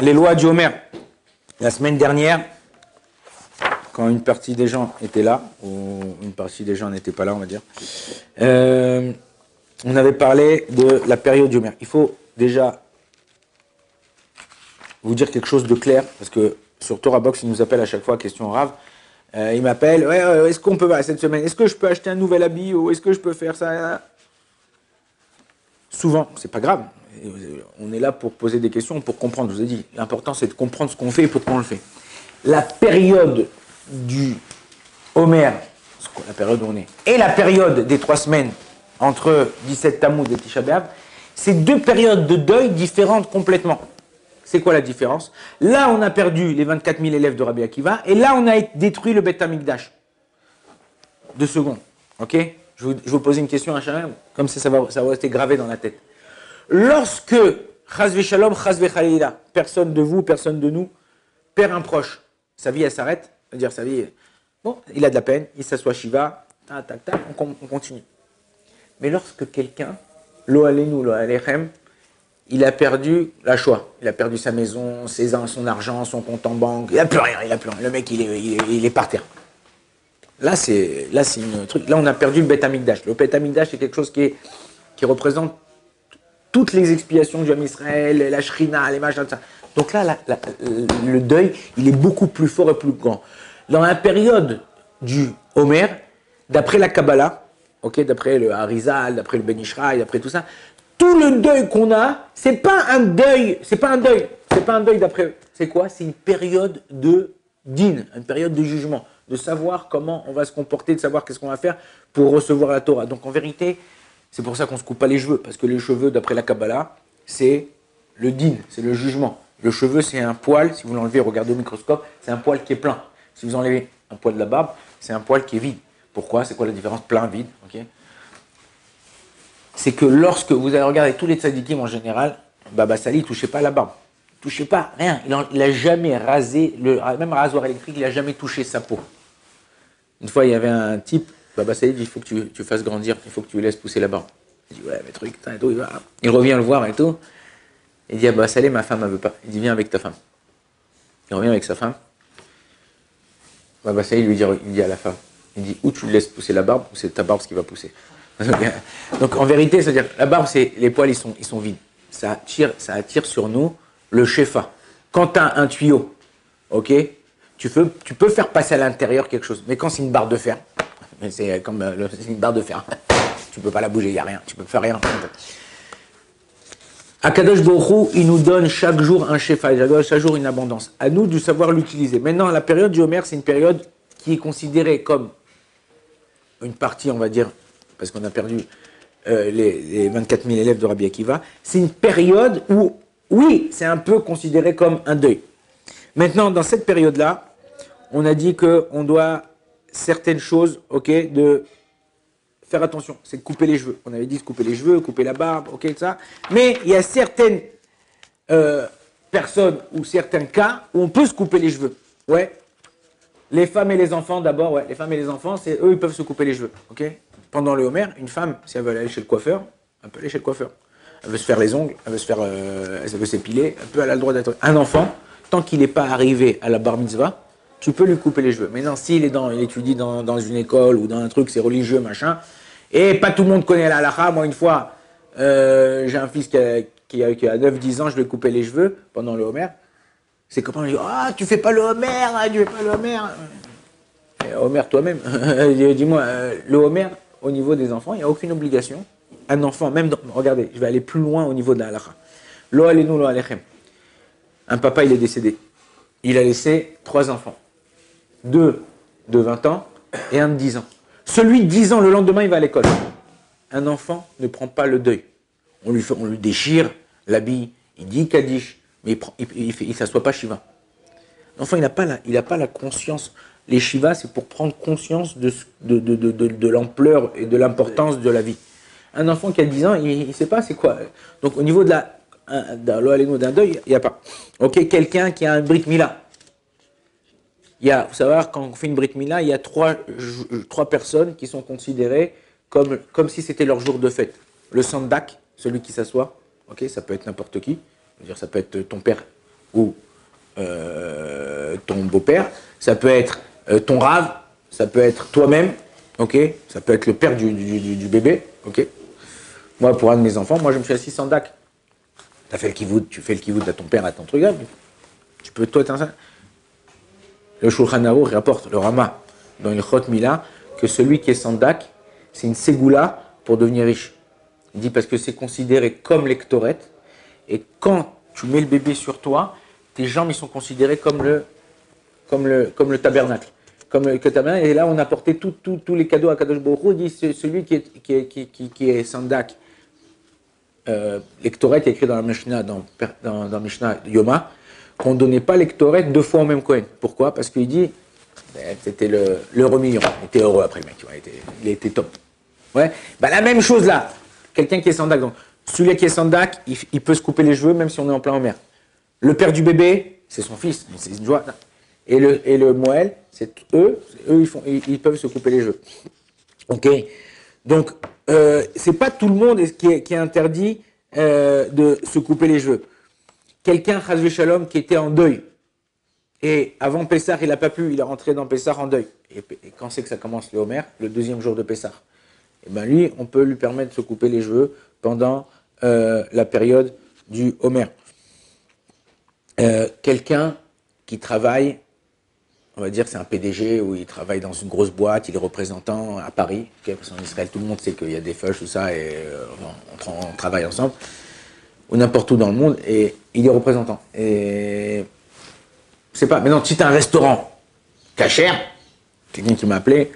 les lois du Homer. La semaine dernière, quand une partie des gens étaient là, ou une partie des gens n'étaient pas là, on va dire, on avait parlé de la période du Homer. Il faut déjà vous dire quelque chose de clair, parce que sur Torah Box, il nous appelle à chaque fois, question Rav. Il m'appelle, est-ce qu'on peut, cette semaine, est-ce que je peux acheter un nouvel habit, ou est-ce que je peux faire ça? Souvent, c'est pas grave. On est là pour poser des questions, pour comprendre. Je vous ai dit, l'important c'est de comprendre ce qu'on fait et pourquoi on le fait. La période du Homer, la période où on est, et la période des 3 semaines entre 17 Tammuz et Tisha B'Av, c'est 2 périodes de deuil différentes complètement. C'est quoi la différence? Là, on a perdu les 24 000 élèves de Rabbi Akiva, et là, on a détruit le Beth Amikdash. 2 secondes, ok? Je vais vous poser une question à chacun, comme ça va rester gravé dans la tête. Lorsque, chas v'shalom, chas v'chalila, personne de vous, personne de nous, perd un proche, sa vie, elle s'arrête, c'est-à-dire sa vie, bon, il a de la peine, il s'assoit Shiva, tac, tac, tac, on continue. Mais lorsque quelqu'un, lo alenu, lo alechem, il a perdu la Shoah, il a perdu sa maison, son argent, son compte en banque, il n'a plus rien, le mec, il est par terre. Là, c'est une truc. Là, on a perdu le Beth Amikdash. Le Beth Amikdash, c'est quelque chose qui représente toutes les expiations du Ham Israël, la Shrina, les machins, ça. Donc là, le deuil, il est beaucoup plus fort et plus grand. Dans la période du Homer, d'après la Kabbalah, okay, d'après le Harizal, d'après le Ben Ishraï, d'après tout ça, tout le deuil qu'on a, c'est pas un deuil d'après. C'est quoi? C'est une période de din, une période de jugement, de savoir comment on va se comporter, de savoir qu'est-ce qu'on va faire pour recevoir la Torah. Donc en vérité, c'est pour ça qu'on ne se coupe pas les cheveux, parce que les cheveux, d'après la Kabbalah, c'est le din, c'est le jugement. Le cheveu, c'est un poil, si vous l'enlevez, regardez au microscope, c'est un poil qui est plein. Si vous enlevez un poil de la barbe, c'est un poil qui est vide. Pourquoi? C'est quoi la différence plein-vide, okay? C'est que lorsque vous allez regarder tous les tzadikim en général, Baba Sali ne touchait pas la barbe. Il ne touchait pas, rien. Il n'a jamais rasé, même rasoir électrique, il n'a jamais touché sa peau. Une fois, il y avait un type, Baba Sali dit, il faut que tu fasses grandir, il faut que tu laisses pousser la barbe. Il dit, ouais, mais truc, et tout, il revient le voir et tout. Il dit, ah bah Salé, ma femme, elle veut pas. Il dit, viens avec ta femme. Il revient avec sa femme. Baba Sali lui dit à la femme, il dit, ou tu laisses pousser la barbe, ou c'est ta barbe qui va pousser. Donc en vérité, c'est-à-dire, la barbe, les poils, ils sont vides. Ça attire sur nous le shefa. Quand tu as un tuyau, ok, tu peux faire passer à l'intérieur quelque chose. Mais quand c'est une barre de fer, c'est comme c'est une barre de fer, tu ne peux pas la bouger, il n'y a rien, tu ne peux faire rien. Akadosh Baruch Hu, il nous donne chaque jour un shefa, chaque jour une abondance. À nous de savoir l'utiliser. Maintenant, la période du Homer, c'est une période qui est considérée comme une partie, on va dire, parce qu'on a perdu les 24 000 élèves de Rabbi Akiva, c'est une période où, oui, c'est un peu considéré comme un deuil. Maintenant, dans cette période-là, on a dit qu'on doit certaines choses, ok, de faire attention, c'est de couper les cheveux. On avait dit de couper les cheveux, couper la barbe, ok, ça. Mais il y a certaines personnes ou certains cas où on peut se couper les cheveux. Ouais. Les femmes et les enfants, d'abord, ouais. Les femmes et les enfants, c'est eux, ils peuvent se couper les cheveux, ok. Pendant le Homer, une femme, si elle veut aller chez le coiffeur, elle peut aller chez le coiffeur. Elle veut se faire les ongles, elle veut s'épiler, elle a le droit d'être. Un enfant, tant qu'il n'est pas arrivé à la bar mitzvah, tu peux lui couper les cheveux. Maintenant, s'il il étudie dans une école ou dans un truc, c'est religieux, machin, et pas tout le monde connaît la halakha. Moi, une fois, j'ai un fils qui a 9-10 ans, je lui ai coupé les cheveux pendant le Homer. Ses copains lui disent, ah, tu fais pas le Homer, tu fais pas le Homer. Et Homer toi-même, dis-moi, le Homer, au niveau des enfants, il n'y a aucune obligation. Un enfant, même regardez, je vais aller plus loin au niveau de la halakha. Lo alenu, lo alechem. Un papa, il est décédé. Il a laissé 3 enfants. 2 de 20 ans et un de 10 ans. Celui de 10 ans, le lendemain, il va à l'école. Un enfant ne prend pas le deuil. On lui déchire l'habit, il dit Kaddish, mais il ne s'assoit pas Shiva. L'enfant, il n'a pas la conscience. Les Shiva, c'est pour prendre conscience de l'ampleur et de l'importance de la vie. Un enfant qui a 10 ans, il ne sait pas c'est quoi. Donc au niveau d'un deuil, il n'y a pas. Ok, quelqu'un qui a un Brit Mila. Il faut savoir, quand on fait une Brit Mila, il y a 3 personnes qui sont considérées comme si c'était leur jour de fête. Le sandak, celui qui s'assoit, ok, ça peut être n'importe qui. Je veux dire, ça peut être ton père ou ton beau-père, ça peut être ton rave, ça peut être toi-même, ok, ça peut être le père du bébé, ok. Moi, pour un de mes enfants, moi je me suis assis sans DAC. T'as fait le kivout, tu fais le kivout à ton père, à ton truc, tu peux toi t'en. Le Shulchan Aruch rapporte, le Rama, dans une Chot Mila, que celui qui est sans DAC, c'est une ségoula pour devenir riche. Il dit parce que c'est considéré comme l'ectoret, et quand tu mets le bébé sur toi, tes jambes ils sont considérées comme le tabernacle. Comme le tabernacle, et là on a porté tous les cadeaux à Kadosh Baruch Hu. Il dit celui qui est sans DAC, l'ectoret est écrit dans la Mishnah, dans Mishnah Yoma, qu'on ne donnait pas l'ectoret 2 fois au même Kohen. Pourquoi? Parce qu'il dit, c'était l'euro million. Il était heureux après le mec, il était top. Ouais. Bah, la même chose là, quelqu'un qui est sans DAC. Donc, celui qui est sans DAC, il peut se couper les cheveux même si on est en plein en mer. Le père du bébé, c'est son fils, c'est une joie. Et le Moël, c'est eux ils peuvent se couper les cheveux. Ok. Donc, c'est pas tout le monde qui est interdit de se couper les cheveux. Quelqu'un, Chazvé Shalom, qui était en deuil, et avant Pessah, il n'a pas pu, il est rentré dans Pessah en deuil. Et quand c'est que ça commence le Homer? Le 2e jour de Pessah. Et bien lui, on peut lui permettre de se couper les cheveux pendant la période du Homer. Quelqu'un qui travaille, on va dire c'est un PDG, ou il travaille dans une grosse boîte, il est représentant à Paris, okay, parce qu'en Israël, tout le monde sait qu'il y a des feuilles, tout ça, et on travaille ensemble, ou n'importe où dans le monde, et il est représentant. Et c'est pas. Maintenant, si tu as un restaurant cachère, quelqu'un qui m'a appelé,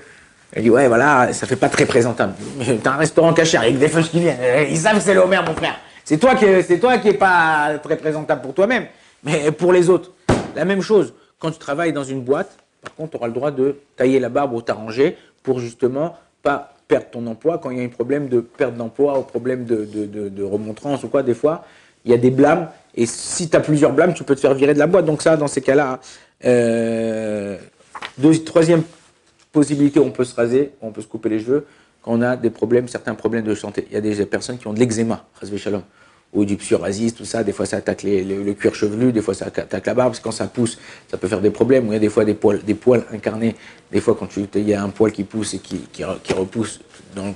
il dit ouais, voilà, ça fait pas très présentable. Tu as un restaurant cachère avec des feuilles qui viennent, ils savent que c'est le Homer, mon frère. C'est toi qui est pas très présentable pour toi-même, mais pour les autres. La même chose, quand tu travailles dans une boîte, par contre, tu auras le droit de tailler la barbe ou t'arranger pour justement pas perdre ton emploi quand il y a un problème de perte d'emploi ou problème de remontrance ou quoi. Des fois, il y a des blâmes et si tu as plusieurs blâmes, tu peux te faire virer de la boîte. Donc ça, dans ces cas-là, troisième possibilité, on peut se raser, on peut se couper les cheveux quand on a des problèmes, certains problèmes de santé. Il y a des personnes qui ont de l'eczéma, chas v'shalom, ou du psoriasis, tout ça. Des fois, ça attaque le cuir chevelu, des fois, ça attaque la barbe, parce que quand ça pousse, ça peut faire des problèmes. Ou il y a des fois des poils incarnés. Des fois, quand il y a un poil qui pousse et qui repousse dans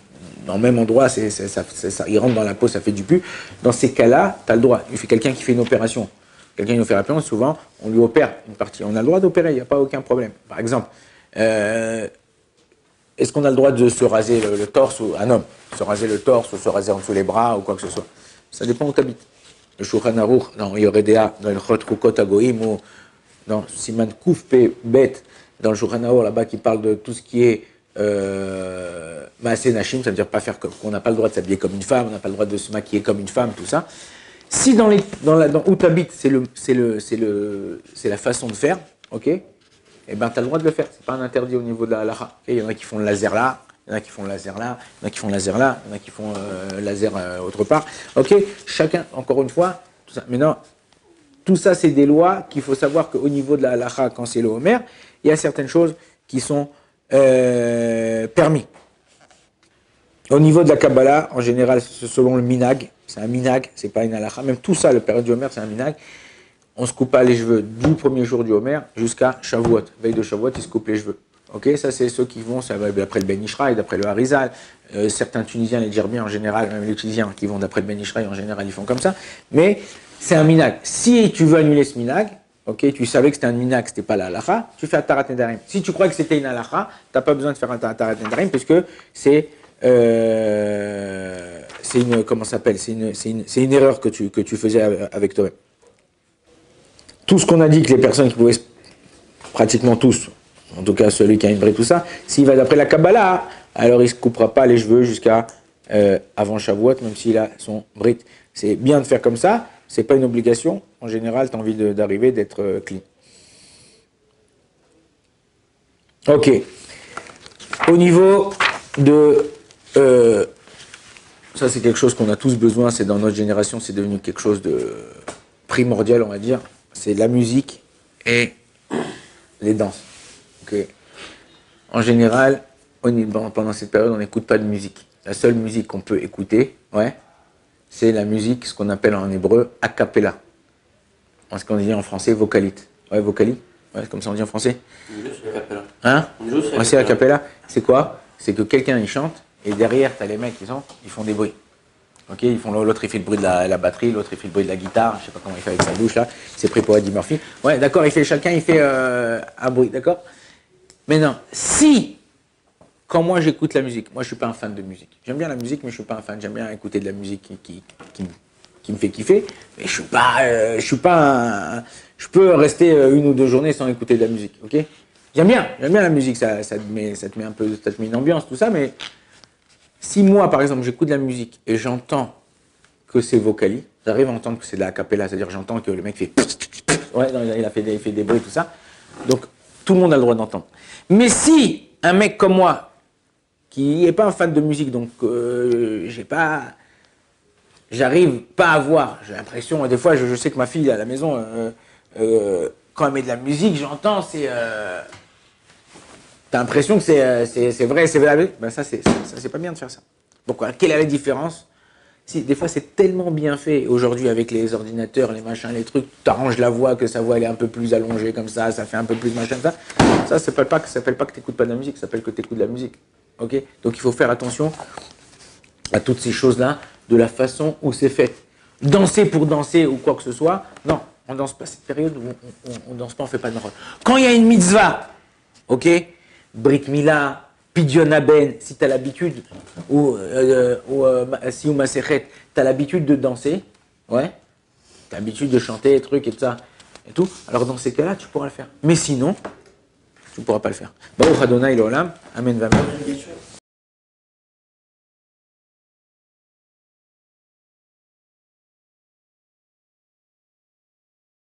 le même endroit, il rentre dans la peau, ça fait du pu. Dans ces cas-là, tu as le droit. Il fait quelqu'un qui fait une opération. Quelqu'un qui fait une opération, souvent, on lui opère une partie. On a le droit d'opérer, il n'y a pas aucun problème. Par exemple, est-ce qu'on a le droit de se raser le torse, ou un homme, se raser le torse, ou se raser en dessous les bras, ou quoi que ce soit? Ça dépend où tu habites. Le Shulchan Aruch, dans Yoredea, dans le Chot Kukot Agoim, ou dans Siman Kouf Pe Bet, dans le Shulchan Aruch, là-bas, qui parle de tout ce qui est Maaseh Nashim, ça veut dire pas faire comme, qu'on n'a pas le droit de s'habiller comme une femme, on n'a pas le droit de se maquiller comme une femme, tout ça. Si dans où tu habites, c'est la façon de faire, ok, eh ben, tu as le droit de le faire. C'est pas un interdit au niveau de la halakha. Il y en a qui font le laser là, il y en a qui font le laser là, il y en a qui font le laser là, il y en a qui font laser autre part. Ok, chacun, encore une fois, tout ça. Maintenant, tout ça, c'est des lois qu'il faut savoir qu'au niveau de la halakha, quand c'est le Homer, il y a certaines choses qui sont permis. Au niveau de la Kabbalah, en général, c'est selon le minag. C'est un minag, c'est pas une halakha. Même tout ça, le période du Homer, c'est un minag. On se coupe pas les cheveux du premier jour du Homer jusqu'à Shavuot. Veille de Shavuot, ils se coupent les cheveux. Ok, ça c'est ceux qui vont, ça va d'après le Ben Ishraï, d'après le Harizal. Certains Tunisiens, les Djerbiens en général, même les Tunisiens qui vont d'après le Ben Ishraï en général, ils font comme ça. Mais c'est un minag. Si tu veux annuler ce minag, ok, tu savais que c'était un minag, c'était pas la halakha, tu fais un tarat nedarim. Si tu crois que c'était une halakha, t'as pas besoin de faire un tarat nedarim puisque c'est une, comment ça s'appelle, c'est une erreur que tu faisais avec toi-même. Tout ce qu'on a dit que les personnes qui pouvaient, pratiquement tous, en tout cas celui qui a une bride, tout ça, s'il va d'après la Kabbalah, alors il ne se coupera pas les cheveux jusqu'à avant Shavuot, même s'il a son bride. C'est bien de faire comme ça, c'est pas une obligation. En général, tu as envie d'arriver, d'être clean. Ok. Au niveau de... ça, c'est quelque chose qu'on a tous besoin, c'est dans notre génération, c'est devenu quelque chose de primordial, on va dire. C'est la musique et les danses. Okay. En général, pendant cette période, on n'écoute pas de musique. La seule musique qu'on peut écouter, ouais, c'est la musique, ce qu'on appelle en hébreu, a cappella. ce qu'on dit en français, vocalite. Ouais, vocalite. Ouais, c'est comme ça on dit en français. Hein? Ouais, c'est a cappella. C'est quoi? C'est que quelqu'un il chante et derrière t'as les mecs ils font des bruits. Ok, ils font l'autre il fait le bruit de la batterie, l'autre il fait le bruit de la guitare, je sais pas comment il fait avec sa bouche là. C'est pris pour Eddie Murphy. Ouais, d'accord, chacun il fait un bruit, d'accord. Maintenant, si quand moi j'écoute la musique, moi je suis pas un fan de musique. J'aime bien la musique, mais je suis pas un fan. J'aime bien écouter de la musique qui me fait kiffer, mais je suis pas je peux rester 1 ou 2 journées sans écouter de la musique, ok? J'aime bien la musique, ça te met un peu, ça te met une ambiance, tout ça, mais si moi, par exemple, j'écoute de la musique et j'entends que c'est vocali, j'arrive à entendre que c'est de la cappella, c'est-à-dire j'entends que le mec fait ouais, non, il fait des bruits, tout ça, donc tout le monde a le droit d'entendre. Mais si un mec comme moi, qui n'est pas un fan de musique, donc j'arrive pas à voir, j'ai l'impression, des fois je sais que ma fille à la maison, quand elle met de la musique, j'entends, t'as l'impression que c'est vrai, c'est vrai. Ben ça c'est pas bien de faire ça. Pourquoi? Quelle est la différence? Si, des fois c'est tellement bien fait aujourd'hui avec les ordinateurs, les machins, les trucs, tu arranges la voix, que sa voix elle est un peu plus allongée comme ça fait un peu plus machin, ça. Ça s'appelle pas que t'écoutes pas de la musique, ça s'appelle que t'écoutes de la musique. Ok? Donc il faut faire attention à toutes ces choses-là, de la façon où c'est fait. Danser pour danser ou quoi que ce soit, non, on danse pas cette période où on danse pas, on fait pas de rôle. Quand il y a une mitzvah, ok? Brit Mila, Pidyon Aben, si tu as l'habitude, ou si ou Masechet, tu as l'habitude de danser, ouais, tu as l'habitude de chanter, des trucs et tout ça, et tout, alors dans ces cas-là, tu pourras le faire. Mais sinon, tu ne pourras pas le faire. Baruch Adonai l'Olam, Amen, Vamen.